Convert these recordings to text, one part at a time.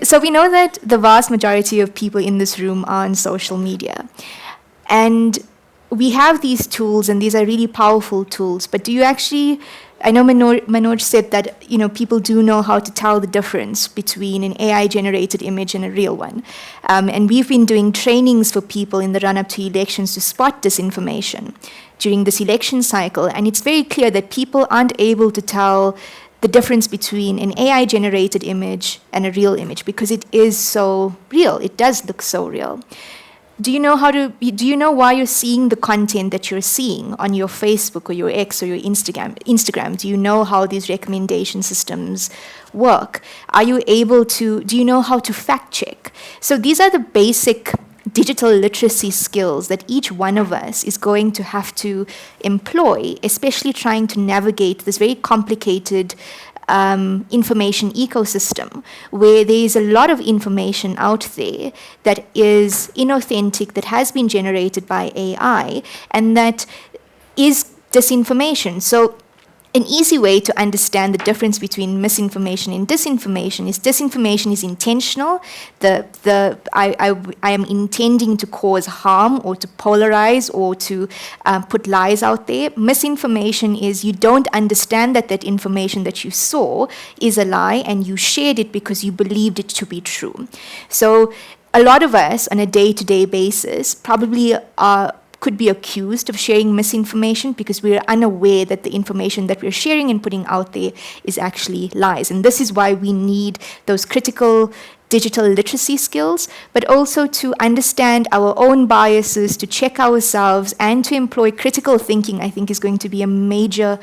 So we know that the vast majority of people in this room are on social media. And we have these tools, and these are really powerful tools. But do you actually, I know Manoj said that people do know how to tell the difference between an AI-generated image and a real one. And we've been doing trainings for people in the run-up to elections to spot disinformation during this election cycle. And it's very clear that people aren't able to tell the difference between an AI-generated image and a real image because it is so real. It does look so real. Do you know why you're seeing the content that you're seeing on your Facebook or your X or your Instagram? Do you know how these recommendation systems work? Do you know how to fact check? So these are the basic digital literacy skills that each one of us is going to have to employ, especially trying to navigate this very complicated information ecosystem where there is a lot of information out there that is inauthentic, that has been generated by AI, and that is disinformation. So an easy way to understand the difference between misinformation and disinformation is intentional. I am intending to cause harm or to polarize or to put lies out there. Misinformation is you don't understand that information that you saw is a lie and you shared it because you believed it to be true. So a lot of us on a day-to-day basis probably could be accused of sharing misinformation because we are unaware that the information that we're sharing and putting out there is actually lies. And this is why we need those critical digital literacy skills, but also to understand our own biases, to check ourselves, and to employ critical thinking, I think is going to be a major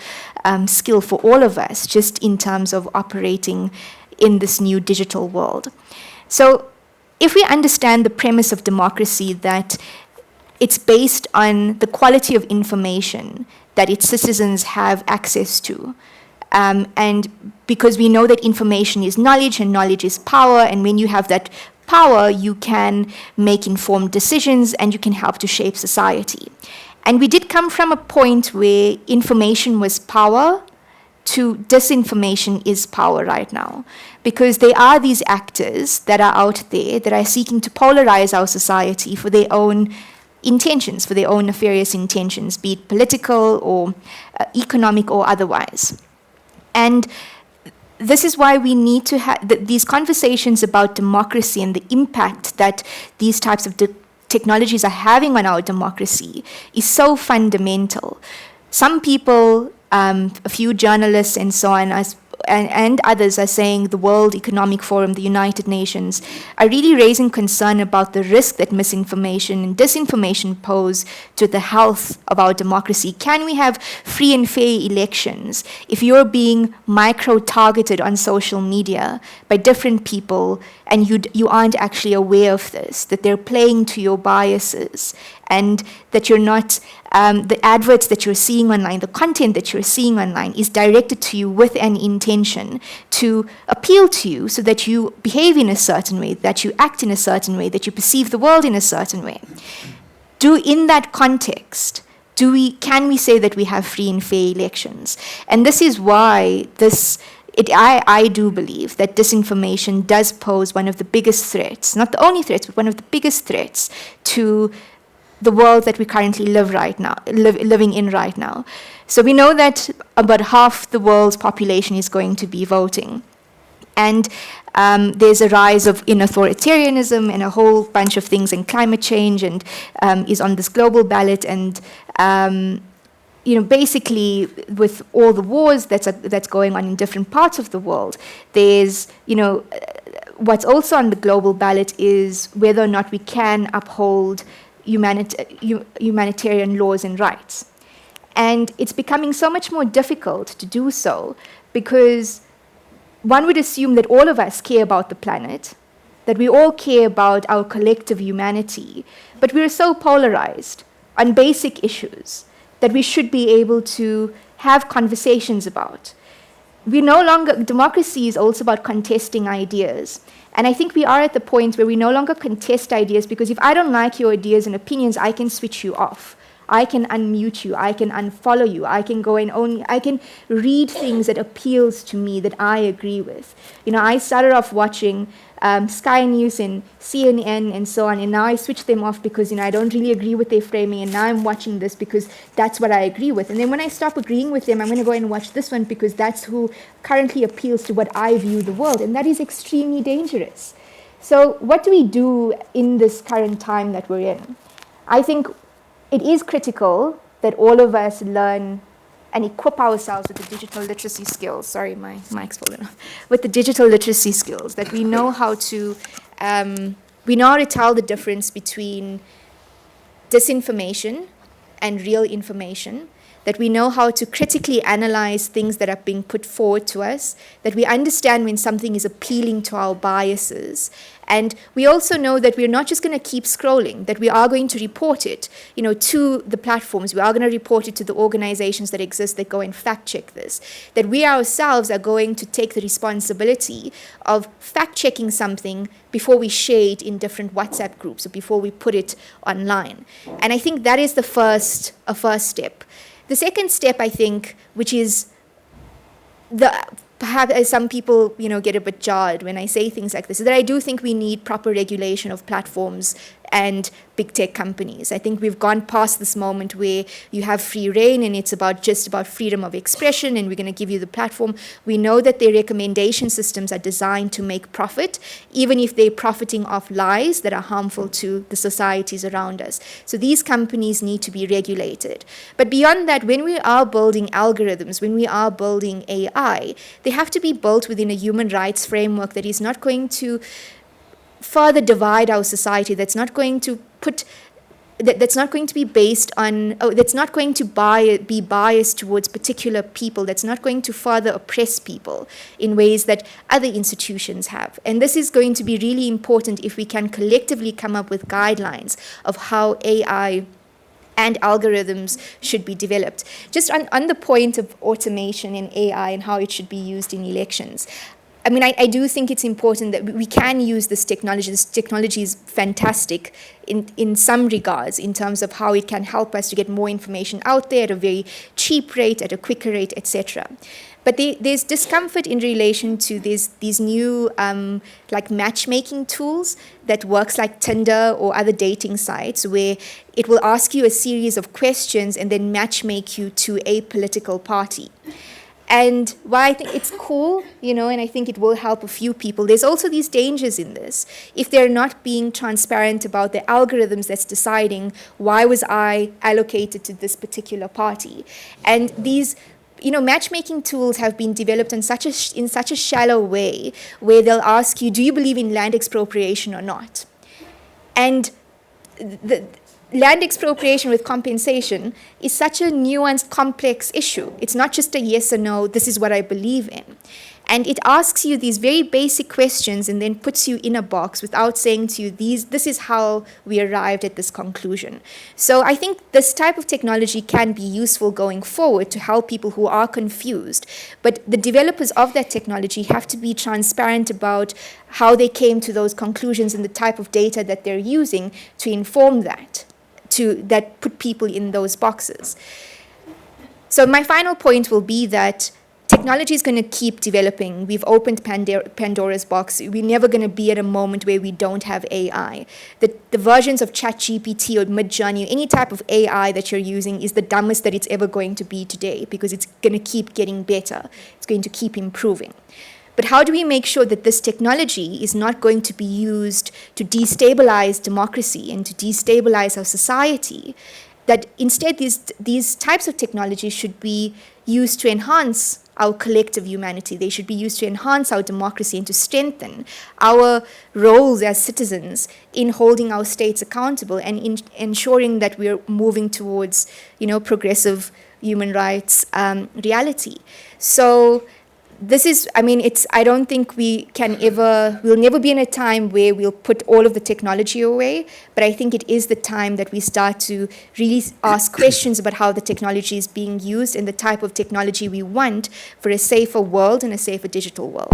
skill for all of us, just in terms of operating in this new digital world. So if we understand the premise of democracy, that it's based on the quality of information that its citizens have access to. And because we know that information is knowledge and knowledge is power, and when you have that power, you can make informed decisions and you can help to shape society. And we did come from a point where information was power to disinformation is power right now. Because there are these actors that are out there that are seeking to polarize our society for their own intentions, for their own nefarious intentions, be it political or economic or otherwise. And this is why we need to have these conversations about democracy and the impact that these types of technologies are having on our democracy is so fundamental. Some people, a few journalists and so on, and others are saying the World Economic Forum, the United Nations, are really raising concern about the risk that misinformation and disinformation pose to the health of our democracy. Can we have free and fair elections if you're being micro-targeted on social media by different people and you aren't actually aware of this, that they're playing to your biases, and that you're not, the adverts that you're seeing online, the content that you're seeing online is directed to you with an intention to appeal to you so that you behave in a certain way, that you act in a certain way, that you perceive the world in a certain way. In that context, can we say that we have free and fair elections? And this is why I do believe that disinformation does pose one of the biggest threats, not the only threats, but one of the biggest threats to the world that we currently living in right now. So we know that about half the world's population is going to be voting. And there's a rise in authoritarianism and a whole bunch of things, and climate change, and is on this global ballot. And basically with all the wars that's going on in different parts of the world, there's, what's also on the global ballot is whether or not we can uphold humanitarian laws and rights. And it's becoming so much more difficult to do so because one would assume that all of us care about the planet, that we all care about our collective humanity, but we're so polarized on basic issues that we should be able to have conversations about. Democracy is also about contesting ideas. And I think we are at the point where we no longer contest ideas because if I don't like your ideas and opinions, I can switch you off. I can unmute you, I can unfollow you, I can go and I can read things that appeals to me that I agree with. I started off watching Sky News and CNN and so on, and now I switch them off because I don't really agree with their framing, and now I'm watching this because that's what I agree with. And then when I stop agreeing with them, I'm going to go and watch this one because that's who currently appeals to what I view the world, and that is extremely dangerous. So what do we do in this current time that we're in? I think it is critical that all of us learn and equip ourselves with the digital literacy skills. Sorry, my mic's fallen off. With the digital literacy skills, that we know how to tell the difference between disinformation and real information, that we know how to critically analyze things that are being put forward to us, that we understand when something is appealing to our biases. And we also know that we're not just going to keep scrolling, that we are going to report it, to the platforms. We are going to report it to the organizations that exist that go and fact check this. That we ourselves are going to take the responsibility of fact checking something before we share it in different WhatsApp groups or before we put it online. And I think that is a first step. The second step, I think, which is perhaps as some people, get a bit jarred when I say things like this, is that I do think we need proper regulation of platforms and big tech companies. I think we've gone past this moment where you have free reign and it's just about freedom of expression and we're going to give you the platform. We know that their recommendation systems are designed to make profit, even if they're profiting off lies that are harmful to the societies around us. So these companies need to be regulated. But beyond that, when we are building algorithms, when we are building AI, they have to be built within a human rights framework that is not going to further divide our society, that's not going to be based on, that's not going to be biased towards particular people, that's not going to further oppress people in ways that other institutions have. And this is going to be really important if we can collectively come up with guidelines of how AI and algorithms should be developed. Just on the point of automation in AI and how it should be used in elections, I do think it's important that we can use this technology. This technology is fantastic in some regards in terms of how it can help us to get more information out there at a very cheap rate, at a quicker rate, etc. But there's discomfort in relation to these new matchmaking tools that works like Tinder or other dating sites where it will ask you a series of questions and then matchmake you to a political party. And while I think it's cool, and I think it will help a few people, there's also these dangers in this. If they're not being transparent about the algorithms that's deciding why was I allocated to this particular party. And these matchmaking tools have been developed in such a shallow way where they'll ask you, do you believe in land expropriation or not? And the land expropriation with compensation is such a nuanced, complex issue. It's not just a yes or no, this is what I believe in. And it asks you these very basic questions and then puts you in a box without saying to you, this is how we arrived at this conclusion. So I think this type of technology can be useful going forward to help people who are confused. But the developers of that technology have to be transparent about how they came to those conclusions and the type of data that they're using to inform that put people in those boxes. So my final point will be that technology is going to keep developing. We've opened Pandora's box. We're never going to be at a moment where we don't have AI. The versions of ChatGPT or Midjourney, any type of AI that you're using is the dumbest that it's ever going to be today because it's going to keep getting better. It's going to keep improving. But how do we make sure that this technology is not going to be used to destabilize democracy and to destabilize our society? That instead these types of technology should be used to enhance our collective humanity. They should be used to enhance our democracy and to strengthen our roles as citizens in holding our states accountable and in ensuring that we're moving towards, progressive human rights reality. So this is, I don't think we'll never be in a time where we'll put all of the technology away, but I think it is the time that we start to really ask questions about how the technology is being used and the type of technology we want for a safer world and a safer digital world.